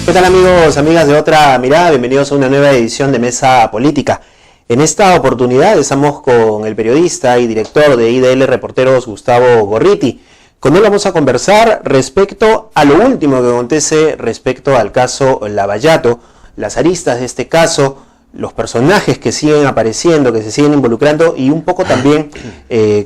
¿Qué tal amigos, amigas de Otra Mirada? Bienvenidos a una nueva edición de Mesa Política. En esta oportunidad estamos con el periodista y director de IDL Reporteros, Gustavo Gorriti. Con él vamos a conversar respecto a lo último que acontece respecto al caso Lavallato, las aristas de este caso, los personajes que siguen apareciendo, que se siguen involucrando y un poco también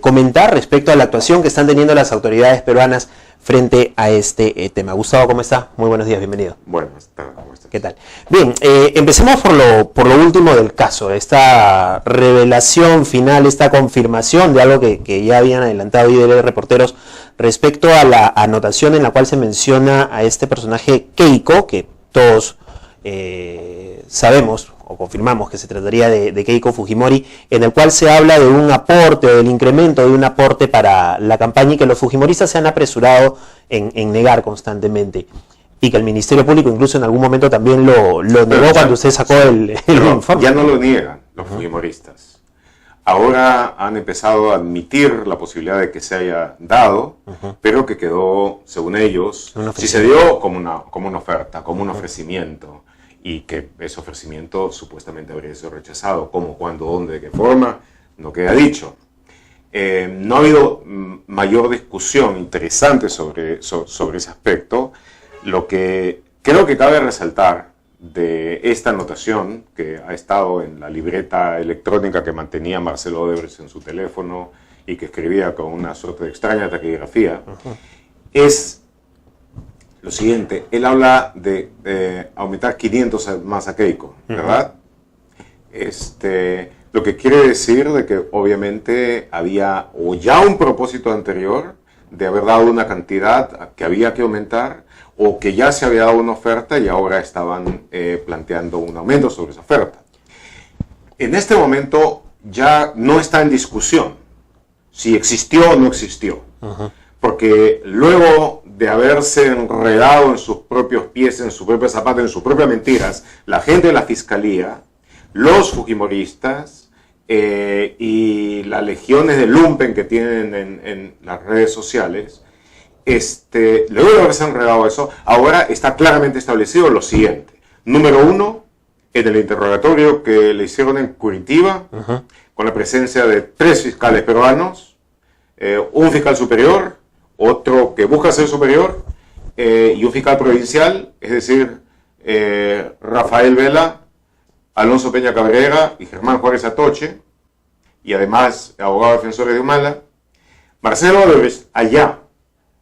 comentar respecto a la actuación que están teniendo las autoridades peruanas frente a este tema. Gustavo, ¿cómo está? Muy buenos días, bienvenido. Buenas tardes, ¿cómo estás? ¿Qué tal? Bien, empecemos por lo último del caso, esta revelación final, esta confirmación de algo que ya habían adelantado IDL Reporteros respecto a la anotación en la cual se menciona a este personaje Keiko, que todos sabemos o confirmamos que se trataría de Keiko Fujimori, en el cual se habla de un aporte o del incremento de un aporte para la campaña y que los fujimoristas se han apresurado en negar constantemente. Y que el Ministerio Público incluso en algún momento también lo negó cuando usted sacó el informe. Ya no lo niegan los fujimoristas. Ahora han empezado a admitir la posibilidad de que se haya dado, pero que quedó, según ellos, si se dio como una oferta, como un ofrecimiento, y que ese ofrecimiento supuestamente habría sido rechazado. ¿Cómo, cuándo, dónde, de qué forma? No queda dicho. No ha habido mayor discusión interesante sobre ese aspecto. Lo que creo que cabe resaltar de esta anotación que ha estado en la libreta electrónica que mantenía Marcelo Odebrecht en su teléfono y que escribía con una suerte de extraña taquigrafía, es lo siguiente. Él habla de aumentar 500 más a Keiko, ¿verdad? Lo que quiere decir de que obviamente había o ya un propósito anterior de haber dado una cantidad que había que aumentar, o que ya se había dado una oferta y ahora estaban planteando un aumento sobre esa oferta. En este momento ya no está en discusión si existió o no existió, porque luego de haberse enredado en sus propios pies, en sus propios zapatos, en sus propias mentiras, la gente de la Fiscalía, los fujimoristas y las legiones de lumpen que tienen en las redes sociales, luego de haberse enredado eso, ahora está claramente establecido lo siguiente. Número uno, en el interrogatorio que le hicieron en Curitiba, con la presencia de 3 fiscales peruanos, un fiscal superior, otro que busca ser superior, y un fiscal provincial, es decir, Rafael Vela, Alonso Peña Cabrera y Germán Juárez Atoche, y además abogado defensor de Humala. Marcelo Odebrecht, allá,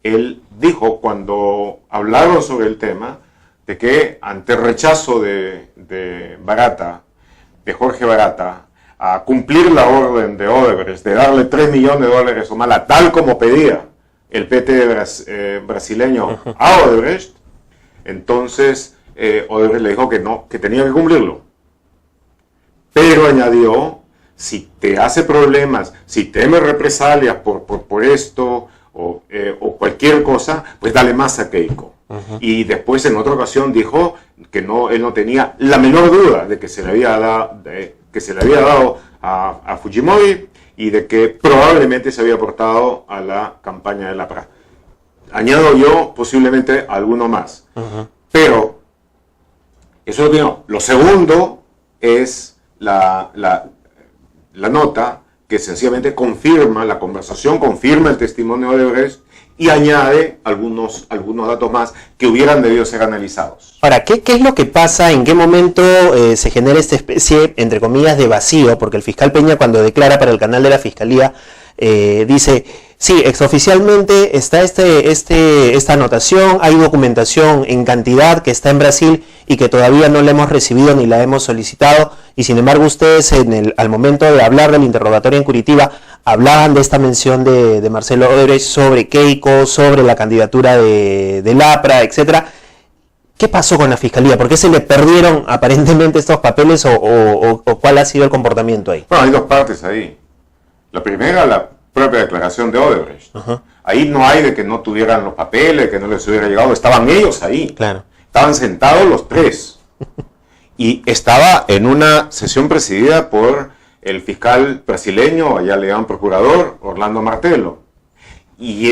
él dijo cuando hablaron sobre el tema de que ante el rechazo de Barata, de Jorge Barata, a cumplir la orden de Odebrecht de darle $3 millones a Humala, tal como pedía el PT brasileño a Odebrecht, entonces Odebrecht le dijo que no, que tenía que cumplirlo. Pero añadió, si te hace problemas, si teme represalias por esto, o cualquier cosa, pues dale más a Keiko. Y después en otra ocasión dijo que él no tenía la menor duda de que se le había dado a Fujimori y de que probablemente se había aportado a la campaña de la PRA. Añado yo posiblemente alguno más. Pero eso es lo primero. Lo segundo es la nota que sencillamente confirma la conversación, confirma el testimonio de Odebrecht y añade algunos datos más que hubieran debido ser analizados. Ahora, ¿qué es lo que pasa? ¿En qué momento se genera esta especie, entre comillas, de vacío? Porque el fiscal Peña, cuando declara para el canal de la Fiscalía, dice, sí, exoficialmente está esta anotación, hay documentación en cantidad que está en Brasil y que todavía no la hemos recibido ni la hemos solicitado, y sin embargo ustedes al momento de hablar del interrogatorio en Curitiba hablaban de esta mención de Marcelo Odebrecht sobre Keiko, sobre la candidatura de Lapra, etcétera. ¿Qué pasó con la Fiscalía? ¿Por qué se le perdieron aparentemente estos papeles o cuál ha sido el comportamiento ahí? Bueno, hay dos partes ahí. La primera, la propia declaración de Odebrecht. Ahí no hay de que no tuvieran los papeles, que no les hubiera llegado, estaban ellos ahí. Claro. Estaban sentados los 3. Y estaba en una sesión presidida por el fiscal brasileño, allá le llaman procurador, Orlando Martello. Y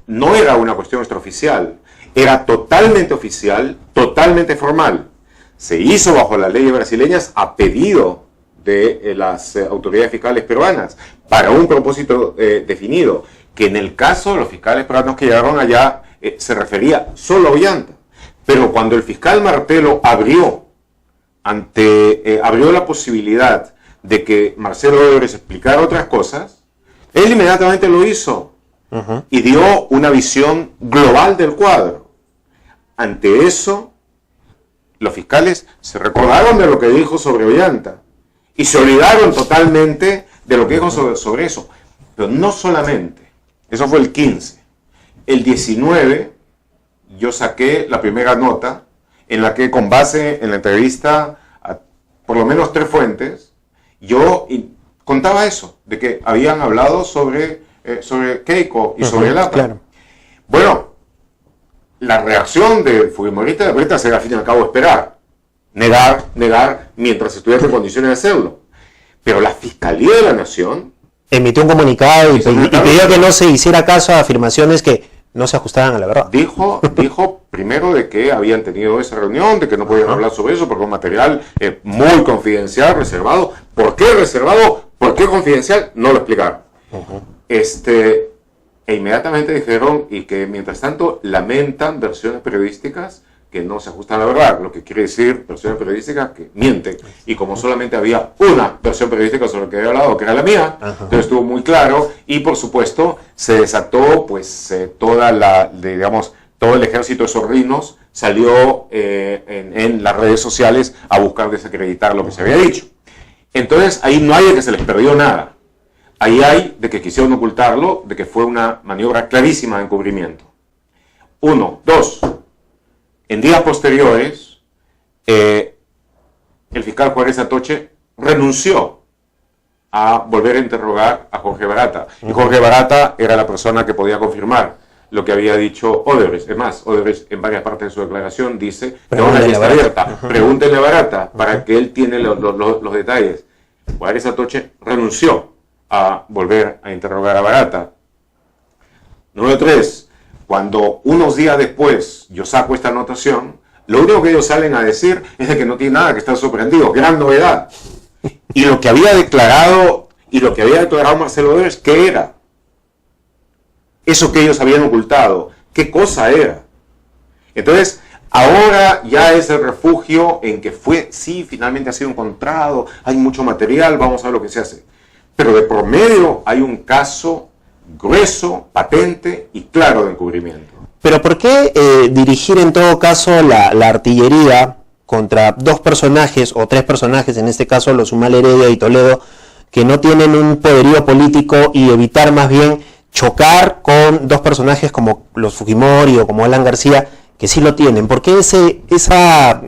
no era una cuestión extraoficial, era totalmente oficial, totalmente formal. Se hizo bajo las leyes brasileñas a pedido de las autoridades fiscales peruanas para un propósito definido, que en el caso de los fiscales peruanos que llegaron allá se refería solo a Ollanta. Pero cuando el fiscal Martelo abrió la posibilidad de que Marcelo Odebrecht explicara otras cosas, él inmediatamente lo hizo y dio una visión global del cuadro. Ante eso, los fiscales se recordaron de lo que dijo sobre Ollanta y se olvidaron totalmente de lo que dijo sobre eso. Pero no solamente, eso fue el 15. El 19, yo saqué la primera nota en la que, con base en la entrevista a por lo menos 3 fuentes, yo contaba eso, de que habían hablado sobre Keiko y sobre el APRA. Claro. Bueno, la reacción del fujimorista de Breta será al fin y al cabo esperar, negar, mientras estuviera en condiciones de hacerlo. Pero la Fiscalía de la Nación emitió un comunicado y pidió que no se hiciera caso a afirmaciones que no se ajustaban a la verdad. Dijo primero de que habían tenido esa reunión, de que no podían hablar sobre eso porque es un material muy confidencial, reservado. ¿Por qué reservado? ¿Por qué confidencial? No lo explicaron. E inmediatamente dijeron, y que mientras tanto lamentan versiones periodísticas que no se ajustan a la verdad, lo que quiere decir versiones periodísticas que mienten. Y como solamente había una versión periodística sobre lo que había hablado, que era la mía, entonces estuvo muy claro, y por supuesto se desató pues todo el ejército de zorrinos salió en las redes sociales a buscar desacreditar lo que se había dicho. Entonces ahí no hay de que se les perdió nada. Ahí hay de que quisieron ocultarlo, de que fue una maniobra clarísima de encubrimiento. 1. 2. En días posteriores, el fiscal Juárez Atoche renunció a volver a interrogar a Jorge Barata. Y Jorge Barata era la persona que podía confirmar lo que había dicho Odebrecht. Es más, Odebrecht en varias partes de su declaración dice que una lista abierta. Pregúntenle a Barata para que él tiene los detalles. Juárez Atoche renunció a volver a interrogar a Barata. Número 3. Cuando unos días después yo saco esta anotación, lo único que ellos salen a decir es de que no tiene nada que estar sorprendido. Gran novedad. Y lo que había declarado Marcelo Odebrecht, ¿qué era? Eso que ellos habían ocultado, ¿qué cosa era? Entonces, ahora ya es el refugio en que finalmente ha sido encontrado, hay mucho material, vamos a ver lo que se hace. Pero de por medio hay un caso grueso, patente y claro de encubrimiento. Pero ¿por qué dirigir en todo caso la artillería contra 2 personajes o 3 personajes, en este caso los Humala Heredia y Toledo, que no tienen un poderío político, y evitar más bien chocar con 2 personajes como los Fujimori o como Alan García, que sí lo tienen? ¿Por qué esa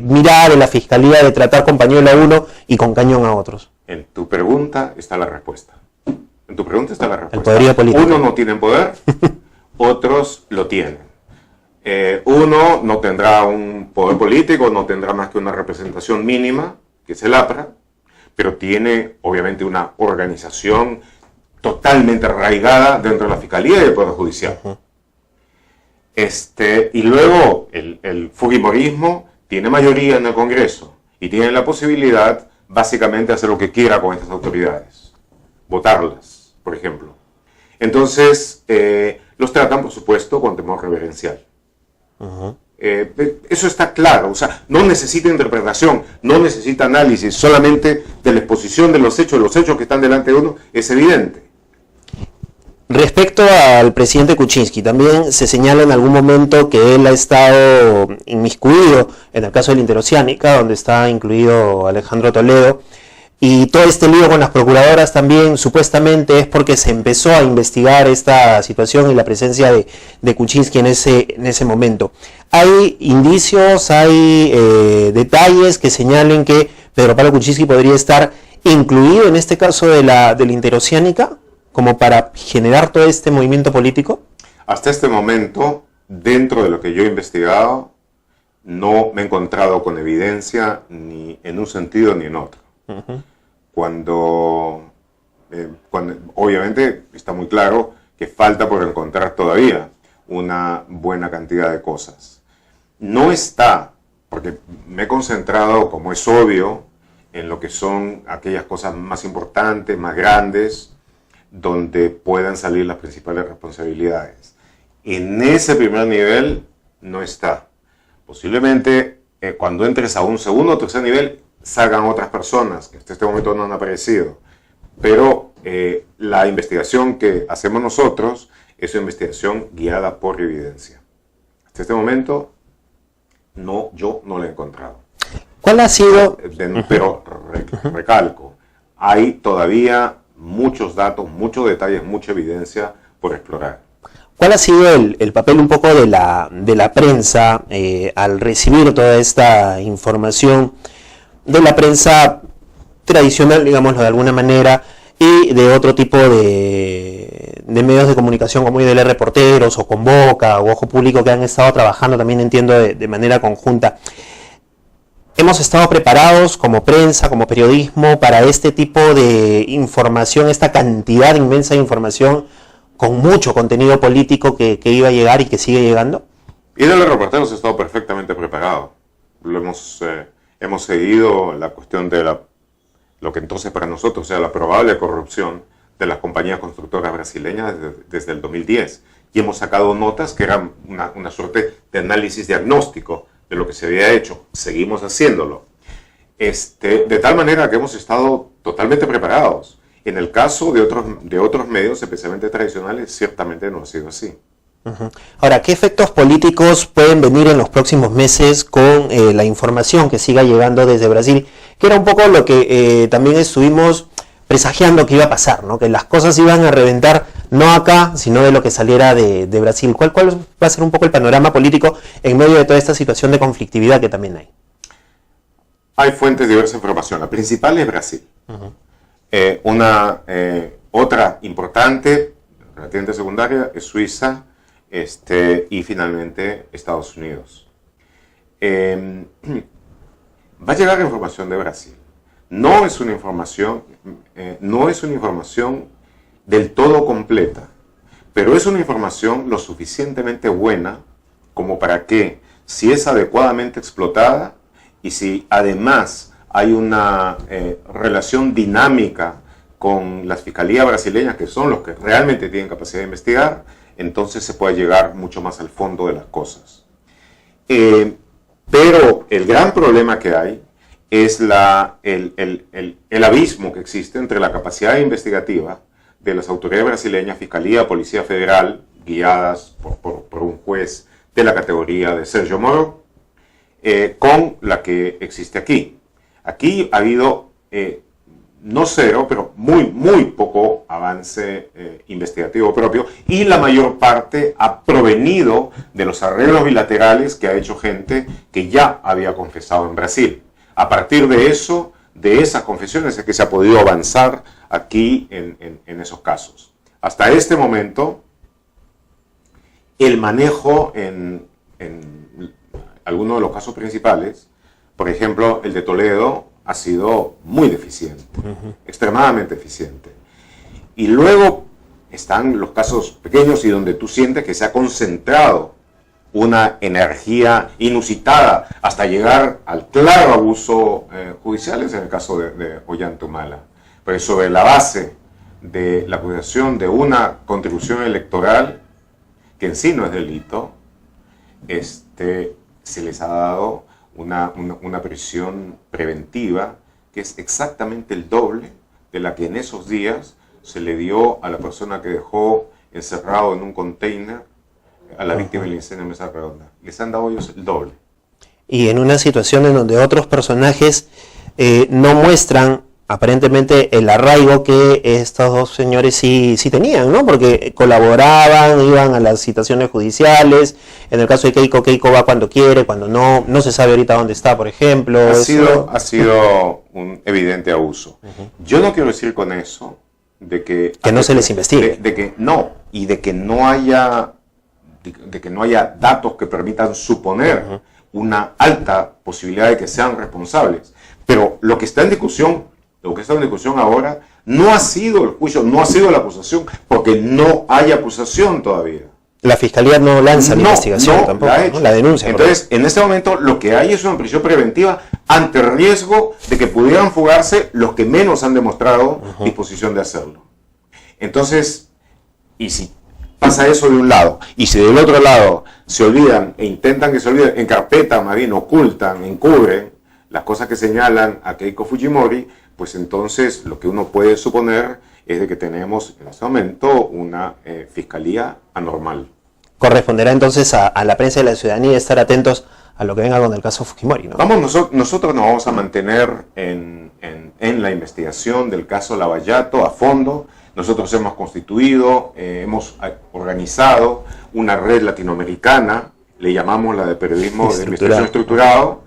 mirada de la Fiscalía de tratar con pañuelo a uno y con cañón a otros? En tu pregunta está la respuesta. El poderío político. Uno no tiene poder, otros lo tienen. Uno no tendrá un poder político, no tendrá más que una representación mínima, que es el APRA, pero tiene obviamente una organización totalmente arraigada dentro de la Fiscalía y del Poder Judicial. Y luego el fujimorismo tiene mayoría en el Congreso y tiene la posibilidad básicamente de hacer lo que quiera con estas autoridades, votarlas, por ejemplo. Entonces, los tratan, por supuesto, con temor reverencial. Eso está claro, o sea, no necesita interpretación, no necesita análisis, solamente de la exposición de los hechos que están delante de uno, es evidente. Respecto al presidente Kuczynski, también se señala en algún momento que él ha estado inmiscuido en el caso de la Interoceánica, donde está incluido Alejandro Toledo, y todo este lío con las procuradoras también supuestamente es porque se empezó a investigar esta situación y la presencia de Kuczynski en ese momento. ¿Hay indicios, hay detalles que señalen que Pedro Pablo Kuczynski podría estar incluido en este caso de la Interoceánica, como para generar todo este movimiento político? Hasta este momento, dentro de lo que yo he investigado, no me he encontrado con evidencia ni en un sentido ni en otro. Cuando obviamente está muy claro que falta por encontrar todavía. una buena cantidad de cosas. No está, porque me he concentrado, como es obvio, en lo que son aquellas cosas más importantes, más grandes, donde puedan salir las principales responsabilidades. En ese primer nivel no está. Posiblemente cuando entres a un segundo o tercer nivel salgan otras personas que hasta este momento no han aparecido. Pero la investigación que hacemos nosotros es una investigación guiada por evidencia. Hasta este momento yo no la he encontrado. ¿Cuál ha sido? Pero recalco, hay todavía muchos datos, muchos detalles, mucha evidencia por explorar. ¿Cuál ha sido el papel un poco de la prensa al recibir toda esta información de la prensa tradicional, digámoslo de alguna manera, y de otro tipo de medios de comunicación como IDL Reporteros o Convoca o Ojo Público, que han estado trabajando también, entiendo, de manera conjunta? ¿Hemos estado preparados como prensa, como periodismo, para este tipo de información, esta cantidad inmensa de información con mucho contenido político que iba a llegar y que sigue llegando? IDL Reporteros ha estado perfectamente preparado. Hemos seguido la cuestión de lo que entonces para nosotros sea la probable corrupción de las compañías constructoras brasileñas desde el 2010. Y hemos sacado notas que eran una suerte de análisis diagnóstico de lo que se había hecho. Seguimos haciéndolo. De tal manera que hemos estado totalmente preparados. En el caso de otros medios, especialmente tradicionales, ciertamente no ha sido así. Uh-huh. Ahora, ¿qué efectos políticos pueden venir en los próximos meses con la información que siga llegando desde Brasil? Que era un poco lo que también estuvimos presagiando que iba a pasar, ¿no? Que las cosas iban a reventar no acá, sino de lo que saliera de Brasil. ¿Cuál va a ser un poco el panorama político en medio de toda esta situación de conflictividad que también hay? Hay fuentes de diversa información. La principal es Brasil. Uh-huh. Otra importante, relativamente secundaria, es Suiza, y finalmente Estados Unidos. Va a llegar información de Brasil. No es una información del todo completa, pero es una información lo suficientemente buena como para que, si es adecuadamente explotada y si además hay una relación dinámica con las fiscalías brasileñas, que son los que realmente tienen capacidad de investigar, entonces se puede llegar mucho más al fondo de las cosas. Pero el gran problema que hay es el abismo que existe entre la capacidad investigativa de las autoridades brasileñas, Fiscalía, Policía Federal, guiadas por un juez de la categoría de Sergio Moro, con la que existe aquí. Aquí ha habido, no cero, pero muy poco avance investigativo propio, y la mayor parte ha provenido de los arreglos bilaterales que ha hecho gente que ya había confesado en Brasil. A partir de eso, de esas confesiones, es que se ha podido avanzar aquí en esos casos. Hasta este momento, el manejo en algunos de los casos principales, por ejemplo, el de Toledo, ha sido muy deficiente, extremadamente eficiente. Y luego están los casos pequeños y donde tú sientes que se ha concentrado una energía inusitada hasta llegar al claro abuso judicial, es en el caso de Ollanta-Humala. Pero sobre la base de la acusación de una contribución electoral, que en sí no es delito, se les ha dado una prisión preventiva que es exactamente el doble de la que en esos días se le dio a la persona que dejó encerrado en un container a la víctima del incendio de Mesa Redonda. Les han dado ellos el doble. Y en una situación en donde otros personajes no muestran aparentemente el arraigo que estos dos señores sí tenían, ¿no? Porque colaboraban, iban a las citaciones judiciales. En el caso de Keiko va cuando quiere, cuando no se sabe ahorita dónde está, por ejemplo. Ha sido un evidente abuso. Yo no quiero decir con eso de que no se les investigue. De que no haya datos que permitan suponer una alta posibilidad de que sean responsables. Pero lo que está en discusión ahora no ha sido el juicio, no ha sido la acusación, porque no hay acusación todavía. La Fiscalía no lanza la investigación no, tampoco, la, la denuncia. Entonces, en este momento lo que hay es una prisión preventiva ante el riesgo de que pudieran fugarse los que menos han demostrado disposición de hacerlo. Entonces, y si pasa eso de un lado, y si del otro lado se olvidan e intentan que se olviden, encarpetan, más bien ocultan, encubren las cosas que señalan a Keiko Fujimori, pues entonces lo que uno puede suponer es de que tenemos en este momento una fiscalía anormal. Corresponderá entonces a la prensa y a la ciudadanía estar atentos a lo que venga con el caso Fujimori, ¿no? Nosotros nos vamos a mantener en la investigación del caso Lavallato a fondo. Nosotros hemos constituido, hemos organizado una red latinoamericana, le llamamos la de periodismo de investigación estructurado.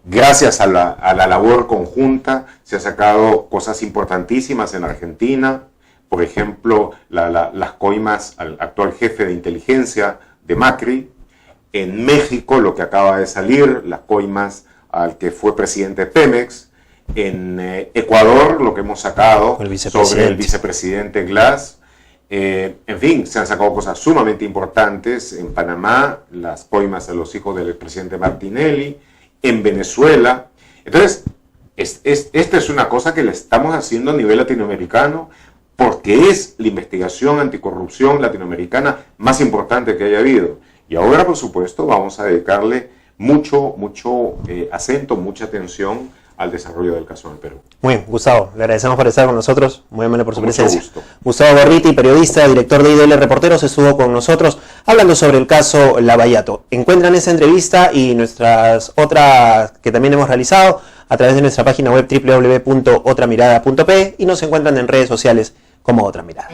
Gracias a la labor conjunta se han sacado cosas importantísimas en Argentina. Por ejemplo, las coimas al actual jefe de inteligencia de Macri. En México, lo que acaba de salir, las coimas al que fue presidente de Pemex. En Ecuador, lo que hemos sacado sobre el vicepresidente Glass. En fin, se han sacado cosas sumamente importantes. En Panamá, las coimas a los hijos del expresidente Martinelli. En Venezuela. Entonces, esta es una cosa que le estamos haciendo a nivel latinoamericano, porque es la investigación anticorrupción latinoamericana más importante que haya habido. Y ahora, por supuesto, vamos a dedicarle mucho acento, mucha atención al desarrollo del caso en el Perú. Muy bien, Gustavo, le agradecemos por estar con nosotros, muy amable por su presencia. Gusto. Gustavo Gorriti, periodista, director de IDL Reporteros, estuvo con nosotros hablando sobre el caso Lavallato. Encuentran esa entrevista y nuestras otras que también hemos realizado a través de nuestra página web www.otramirada.pe y nos encuentran en redes sociales como Otra Mirada.